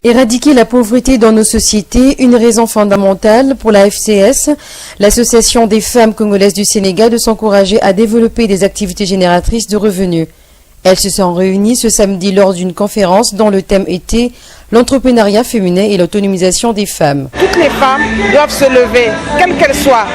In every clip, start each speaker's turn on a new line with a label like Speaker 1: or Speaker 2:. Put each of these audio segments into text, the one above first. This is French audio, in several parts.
Speaker 1: Éradiquer la pauvreté dans nos sociétés, une raison fondamentale pour la FCS, l'Association des femmes congolaises du Sénégal, de s'encourager à développer des activités génératrices de revenus. Elles se sont réunies ce samedi lors d'une conférence dont le thème était l'entrepreneuriat féminin et l'autonomisation des femmes.
Speaker 2: Toutes les femmes doivent se lever, quelles qu'elles soient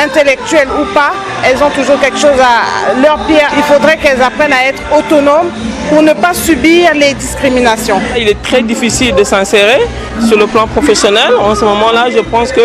Speaker 2: intellectuelles ou pas, elles ont toujours quelque chose à leur pied. Il faudrait qu'elles apprennent à être autonomes pour ne pas subir les discriminations.
Speaker 3: Il est très difficile de s'insérer sur le plan professionnel. En ce moment-là, je pense que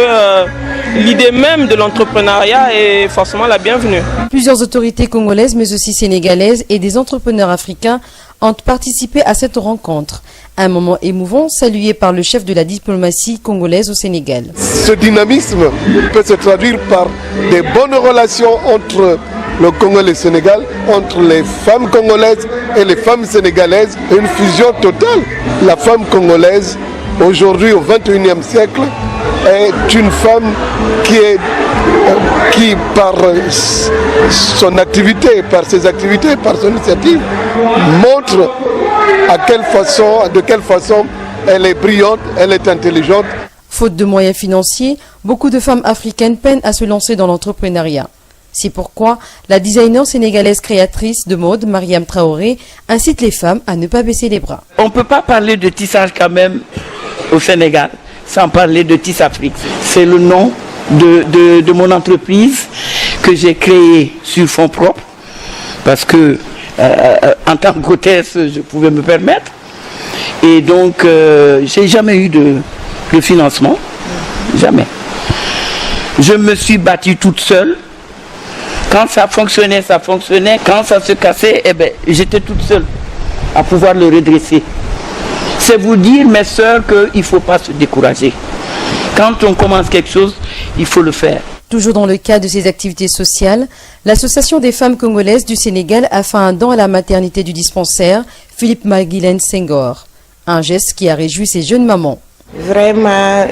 Speaker 3: l'idée même de l'entrepreneuriat est forcément la bienvenue.
Speaker 1: Plusieurs autorités congolaises, mais aussi sénégalaises, et des entrepreneurs africains ont participé à cette rencontre. Un moment émouvant salué par le chef de la diplomatie congolaise au Sénégal.
Speaker 4: Ce dynamisme peut se traduire par des bonnes relations entre le Congo et le Sénégal, entre les femmes congolaises et les femmes sénégalaises, une fusion totale. La femme congolaise, aujourd'hui au XXIe siècle, est une femme qui par son activité, par ses activités, par son initiative, montre de quelle façon elle est brillante, elle est intelligente.
Speaker 1: Faute de moyens financiers, beaucoup de femmes africaines peinent à se lancer dans l'entrepreneuriat. C'est pourquoi la designer sénégalaise créatrice de mode, Mariam Traoré, incite les femmes à ne pas baisser les bras.
Speaker 5: On ne peut pas parler de tissage quand même au Sénégal sans parler de Tisse Afrique. C'est le nom de mon entreprise que j'ai créée sur fonds propres parce que en tant qu'hôtesse, je pouvais me permettre. Et donc, j'ai jamais eu de financement. Jamais. Je me suis battue toute seule. Quand ça fonctionnait, ça fonctionnait. Quand ça se cassait, j'étais toute seule à pouvoir le redresser. C'est vous dire, mes sœurs, qu'il ne faut pas se décourager. Quand on commence quelque chose, il faut le faire.
Speaker 1: Toujours dans le cadre de ces activités sociales, l'Association des femmes congolaises du Sénégal a fait un don à la maternité du dispensaire Philippe Maguilène Senghor. Un geste qui a réjoui ces jeunes mamans.
Speaker 2: Vraiment,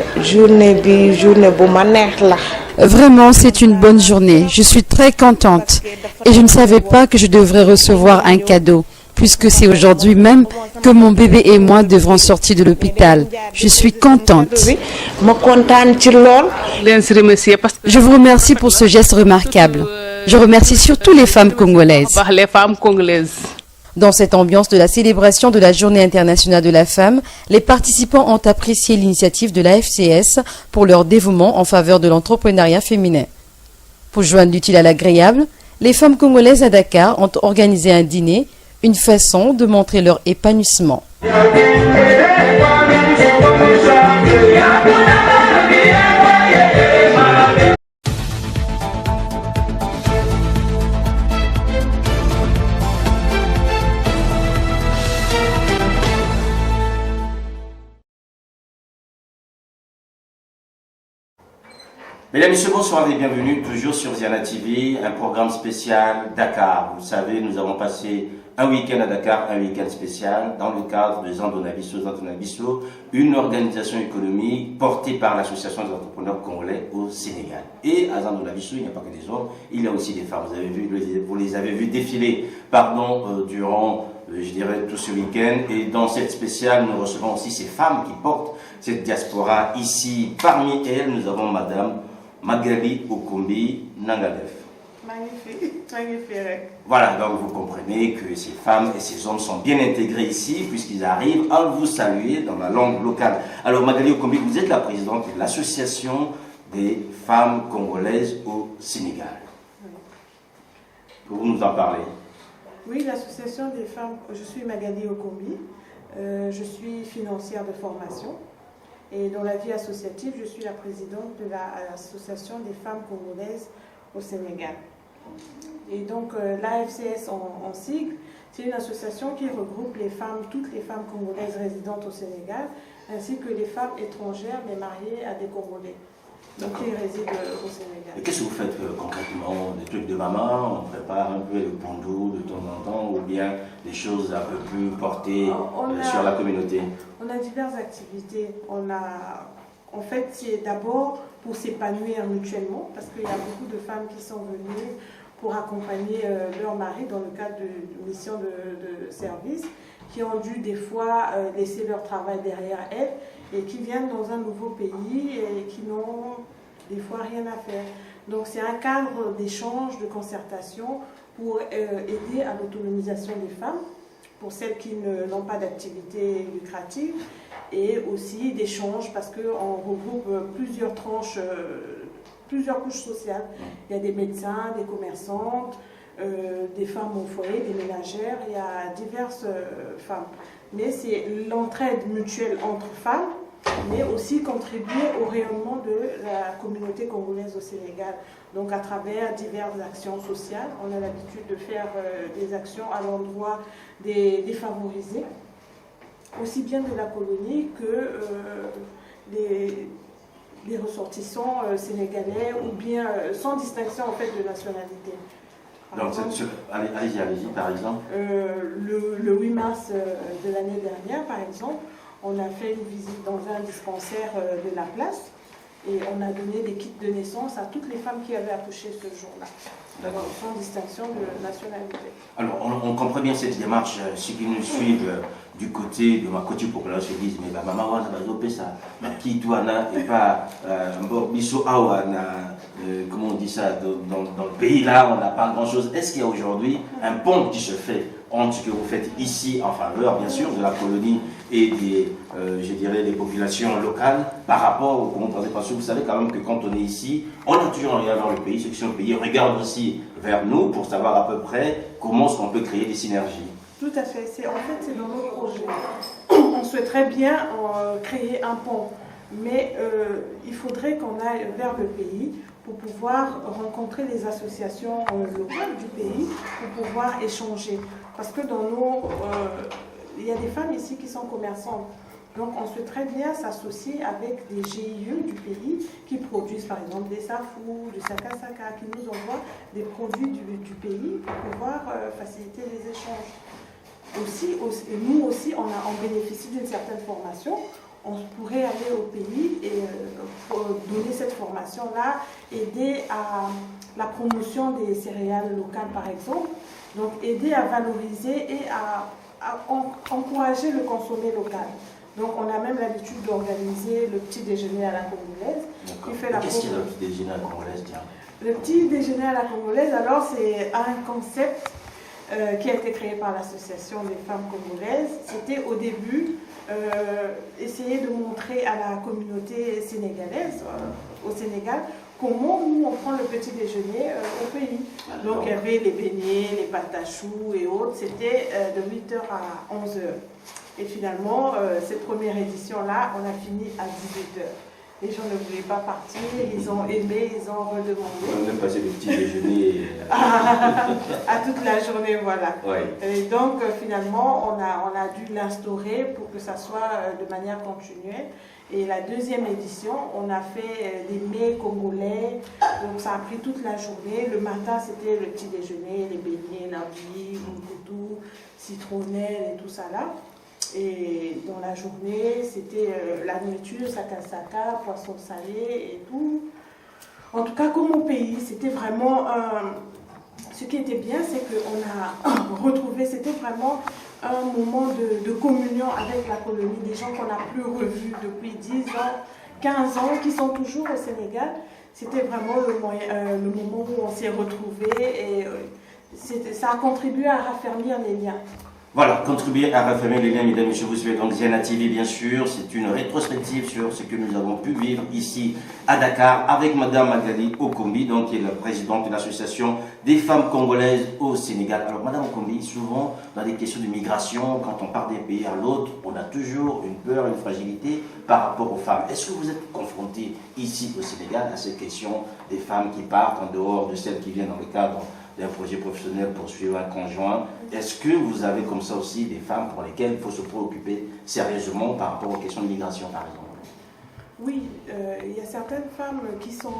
Speaker 6: Vraiment, c'est une bonne journée. Je suis très contente. Et je ne savais pas que je devrais recevoir un cadeau, puisque c'est aujourd'hui même que mon bébé et moi devrons sortir de l'hôpital. Je suis contente. Je vous remercie pour ce geste remarquable. Je remercie surtout les femmes congolaises.
Speaker 1: Dans cette ambiance de la célébration de la Journée internationale de la femme, les participants ont apprécié l'initiative de la FCS pour leur dévouement en faveur de l'entrepreneuriat féminin. Pour joindre l'utile à l'agréable, les femmes congolaises à Dakar ont organisé un dîner, une façon de montrer leur épanouissement.
Speaker 7: Mesdames et messieurs, bonsoir et bienvenue toujours sur Ziana TV, un programme spécial Dakar. Vous savez, nous avons passé un week-end à Dakar, un week-end spécial dans le cadre de Zandonabiso, une organisation économique portée par l'Association des entrepreneurs congolais au Sénégal. Et à Zandonabiso, il n'y a pas que des hommes, il y a aussi des femmes. Vous les avez vus défiler durant je dirais tout ce week-end. Et dans cette spéciale, nous recevons aussi ces femmes qui portent cette diaspora ici. Parmi elles, nous avons Madame Magali Okombi Nangadef.
Speaker 2: magnifique.
Speaker 7: Voilà, donc vous comprenez que ces femmes et ces hommes sont bien intégrés ici, puisqu'ils arrivent à vous saluer dans la langue locale. Alors Magali Okombi, vous êtes la présidente de l'association des femmes congolaises au Sénégal.
Speaker 2: Oui.
Speaker 7: Pouvez-vous nous en parler?
Speaker 2: Oui, l'association des femmes, je suis Magali Okombi, je suis financière de formation et dans la vie associative, je suis la présidente de l'association des femmes congolaises au Sénégal. Et donc l'AFCS en sigle, c'est une association qui regroupe les femmes, toutes les femmes congolaises résidentes au Sénégal, ainsi que les femmes étrangères mais mariées à des Congolais. Donc qui résident au Sénégal.
Speaker 7: Et qu'est-ce que vous faites concrètement? Des trucs de maman, on prépare un peu le pondou de temps en temps, ou bien des choses un peu plus portées sur la communauté?
Speaker 2: On a diverses activités. En fait, c'est d'abord pour s'épanouir mutuellement, parce qu'il y a beaucoup de femmes qui sont venues pour accompagner leur mari dans le cadre de mission de service. qui ont dû des fois laisser leur travail derrière elles et qui viennent dans un nouveau pays et qui n'ont des fois rien à faire. Donc c'est un cadre d'échange, de concertation pour aider à l'autonomisation des femmes, pour celles qui n'ont pas d'activité lucrative, et aussi d'échange parce qu'on regroupe plusieurs tranches, plusieurs couches sociales. Il y a des médecins, des commerçantes, des femmes au foyer, des ménagères, il y a diverses femmes. Mais c'est l'entraide mutuelle entre femmes, mais aussi contribuer au rayonnement de la communauté congolaise au Sénégal. Donc à travers diverses actions sociales, on a l'habitude de faire des actions à l'endroit des défavorisés, aussi bien de la colonie que des ressortissants sénégalais, ou bien sans distinction en fait de nationalité.
Speaker 7: Donc, allez-y, par exemple.
Speaker 2: Le 8 mars de l'année dernière, par exemple, on a fait une visite dans un dispensaire de la place et on a donné des kits de naissance à toutes les femmes qui avaient accouché ce jour-là, sans distinction de nationalité.
Speaker 7: Alors, on comprend bien cette démarche. Ceux qui nous suivent du côté de ma côté populaire se disent, mais maman, on va ça, ma petite douana et pas biso awana. Comment on dit ça, dans le pays là, on n'a pas grand chose. Est-ce qu'il y a aujourd'hui un pont qui se fait entre ce que vous faites ici en faveur, bien sûr, de la colonie et des, je dirais, des populations locales par rapport au comment parce que vous savez quand même que quand on est ici, on a toujours un regard vers le pays. Ceux qui sont au pays regardent aussi vers nous pour savoir à peu près comment est-ce qu'on peut créer des synergies.
Speaker 2: Tout à fait. En fait, c'est dans nos projets. On souhaiterait bien créer un pont, mais il faudrait qu'on aille vers le pays pour pouvoir rencontrer les associations locales du pays, pour pouvoir échanger. Parce que dans il y a des femmes ici qui sont commerçantes. Donc on souhaiterait bien s'associer avec des GIE du pays qui produisent par exemple des safou, du saka-saka, qui nous envoient des produits du pays pour pouvoir faciliter les échanges. Nous aussi, on bénéficie d'une certaine formation. On pourrait aller au pays et donner cette formation-là, aider à la promotion des céréales locales par exemple, donc aider à valoriser et à encourager le consommer local. Donc on a même l'habitude d'organiser le petit déjeuner à la congolaise.
Speaker 7: Qu'est-ce qu'il y a le petit déjeuner à la congolaise?
Speaker 2: Le petit déjeuner à la congolaise, alors c'est un concept qui a été créé par l'association des femmes congolaises. C'était au début essayer de montrer à la communauté sénégalaise, au Sénégal, comment nous on prend le petit déjeuner au pays. Donc il y avait les beignets, les pâtes à choux et autres, c'était de 8h à 11h. Et finalement, cette première édition-là, on a fini à 18h. Les gens ne voulaient pas partir, ils ont aimé, ils ont redemandé.
Speaker 7: On a même passé le petit déjeuner
Speaker 2: à toute la journée, voilà.
Speaker 7: Ouais.
Speaker 2: Et donc finalement, on a dû l'instaurer pour que ça soit de manière continuelle. Et la deuxième édition, on a fait des mets congolais, donc ça a pris toute la journée. Le matin, c'était le petit déjeuner, les beignets, l'endive, moukoutou, citronnelle et tout ça là. Et dans la journée, c'était la nourriture, saka-saka, poisson salé et tout. En tout cas, comme au pays, c'était vraiment... ce qui était bien, c'est qu'on a retrouvé, c'était vraiment un moment de communion avec la colonie, des gens qu'on n'a plus revus depuis 10 ans, 15 ans, qui sont toujours au Sénégal. C'était vraiment le moment où on s'est retrouvés et ça a contribué à raffermir les liens.
Speaker 7: Voilà, contribuer à raffermir les liens, mesdames et messieurs, vous suivez donc Ziana TV, bien sûr. C'est une rétrospective sur ce que nous avons pu vivre ici à Dakar avec Madame Magali Okombi, donc, qui est la présidente de l'association des femmes congolaises au Sénégal. Alors, Madame Okombi, souvent, dans des questions de migration, quand on part d'un pays à l'autre, on a toujours une peur, une fragilité par rapport aux femmes. Est-ce que vous êtes confrontés ici au Sénégal à ces questions des femmes qui partent en dehors de celles qui viennent dans le cadre d'un projet professionnel pour suivre un conjoint? Est-ce que vous avez comme ça aussi des femmes pour lesquelles il faut se préoccuper sérieusement par rapport aux questions de migration, par exemple?
Speaker 2: Oui, il y a certaines femmes qui sont,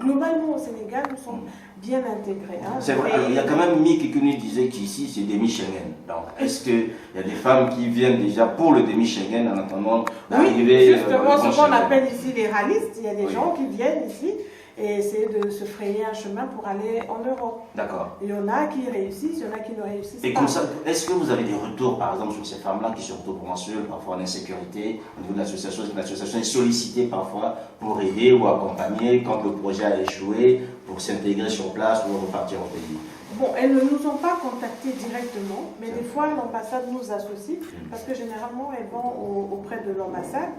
Speaker 2: globalement au Sénégal, nous sommes bien intégrées. Hein.
Speaker 7: C'est vrai, il y a quand même Miki qui nous disait qu'ici c'est demi-Schengen. Donc, est-ce qu'il y a des femmes qui viennent déjà pour le demi-Schengen en attendant d'arriver?
Speaker 2: Oui, justement, ce qu'on appelle ici les ralistes, il y a des gens qui viennent ici et essayer de se frayer un chemin pour aller en Europe.
Speaker 7: D'accord.
Speaker 2: Il y en a qui réussissent, il y en a qui ne réussissent
Speaker 7: Et
Speaker 2: pas.
Speaker 7: comme ça, est-ce que vous avez des retours, par exemple, sur ces femmes-là qui sont autopromotionnelles, parfois en insécurité, au niveau de l'association? L'association est sollicitée parfois pour aider ou accompagner quand le projet a échoué, pour s'intégrer sur place ou repartir au pays.
Speaker 2: Bon, elles ne nous ont pas contactés directement, mais des fois l'ambassade nous associe, parce que généralement elles vont auprès de l'ambassade,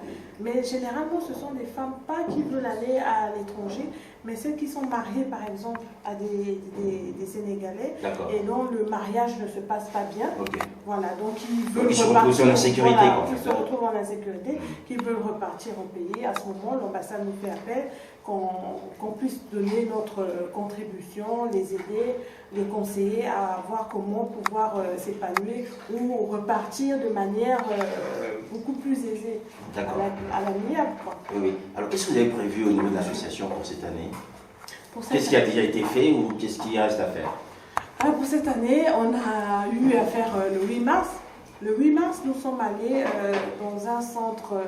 Speaker 2: mais généralement ce sont des femmes pas qui veulent aller à l'étranger, mais celles qui sont mariées par exemple à des Sénégalais et dont le mariage ne se passe pas bien. Voilà, donc ils veulent repartir en insécurité, voilà, ils se retrouvent en insécurité, qui veulent repartir au pays. À ce moment, l'ambassade nous fait appel qu'on puisse donner notre contribution, les aider, les conseiller à voir comment pouvoir s'épanouir ou repartir de manière beaucoup plus aisée, à l'amiable.
Speaker 7: Oui. Alors, qu'est-ce que vous avez prévu au niveau de l'association pour cette année? Qu'est-ce qui a déjà été fait ou qu'est-ce qui reste à faire?
Speaker 2: Alors, pour cette année, on a eu à faire le 8 mars. Le 8 mars, nous sommes allés dans un centre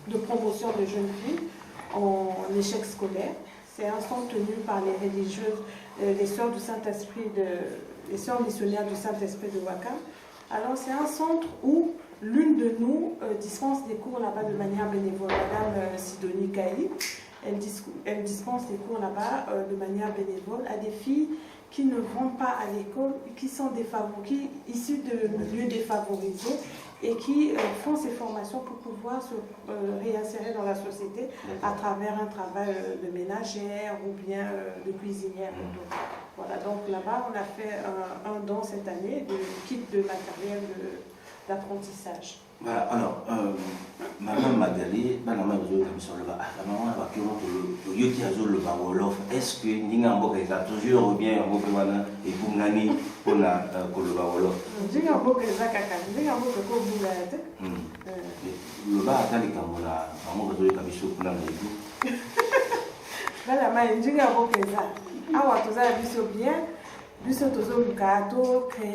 Speaker 2: de promotion de jeunes filles en échec scolaire. C'est un centre tenu par les religieuses, les sœurs du Saint-Esprit, les sœurs missionnaires du Saint-Esprit de Ouakam. Alors c'est un centre où l'une de nous dispense des cours là-bas de manière bénévole. Madame Sidonie Kaï, elle dispense des cours là-bas de manière bénévole à des filles qui ne vont pas à l'école, qui sont issues de milieux défavorisés et qui font ces formations pour pouvoir se réinsérer dans la société à travers un travail de ménagère ou bien de cuisinière. Voilà, donc là-bas, on a fait un don cette année de kit de matériel d'apprentissage.
Speaker 7: Voilà, alors, Maman Magali, Maman Magali, Maman le Wolof, est-ce que Ninga Mboka est toujours bien Mboka et Bungani pour la Wolof?
Speaker 2: Ninga Mboka est Kaka, Ninga Mboka est Bungani.
Speaker 7: Le bas attend les Kamola, Maman Magali Kabiso pour la Naïbu.
Speaker 2: Voilà, mais Ninga Mboka est ça. Awa toza biso bien, biso tozo lukato créé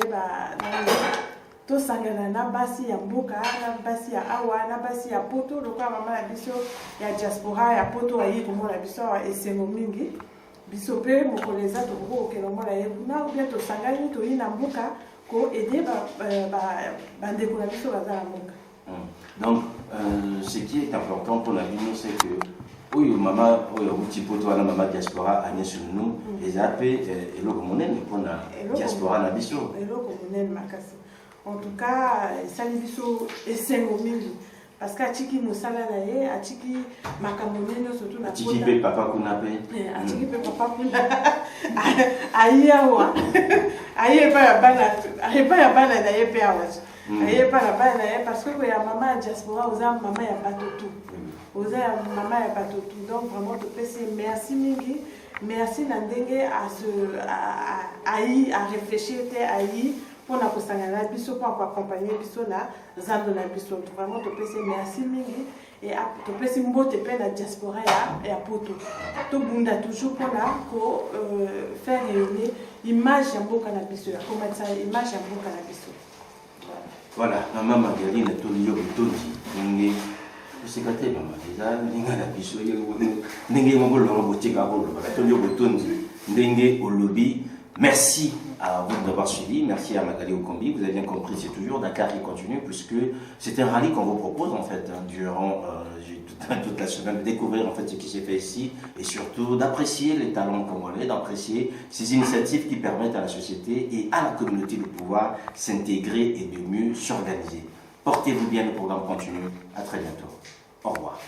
Speaker 2: to sangana na basi ya mboka, na basi ya awa, na basi ya poto, lokwa mama na biso ya diaspora ya poto ayi komona biso esengo mingi. Biso pe mokoleza to ko ke mona ye na ou bien to sangani to ina mboka ko aider bandeko na biso bazala mboka.
Speaker 7: Donc ce qui est important pour la vie, c'est que oui, maman, oui, un petit peu toi, la maman diaspora, Agnès sur nous, les AP, et le communel, pour la diaspora, la biso.
Speaker 2: Et le communel, makasi. En tout cas, ça les biso et c'est au milieu. Parce qu'à Tiki Moussala, à Tiki Makamone, surtout la
Speaker 7: Tiki Pe Papa Kunape.
Speaker 2: À Tiki Pe Papa Kunape. Aïe, awa. Aïe, pas la banane. Aïe, pas la banane, aïe, pas la banane. Aïe, pas la banane, parce que la maman diaspora, aux âmes, maman, il n'y a pas de tout. Aux âmes, maman, il n'y a pas de tout. Donc, vraiment, te plaisir. Merci, Mingi. Merci, Nandenge, à réfléchir, à y. Pour la posangana biso pour accompagner biso na zando na biso vraiment te plaisir merci mingi et te plaisir mbote pe na diaspora ya poto to bunda toujours pour la ko faire rayonner image ya mboka na biso ya comment ça image ya mboka na biso.
Speaker 7: Voilà, maman Magali na to liyo botondi ngi usikate mama eza ninga na biso ndenge ngolo botika bolo ba to liyo botondi ndenge olobi. Merci à vous d'avoir suivi, merci à Magali Okombi, vous avez bien compris, c'est toujours Dakar qui continue, puisque c'est un rallye qu'on vous propose en fait, durant toute la semaine, de découvrir en fait ce qui s'est fait ici, et surtout d'apprécier les talents congolais, d'apprécier ces initiatives qui permettent à la société et à la communauté de pouvoir s'intégrer et de mieux s'organiser. Portez-vous bien, le programme continue, à très bientôt, au revoir.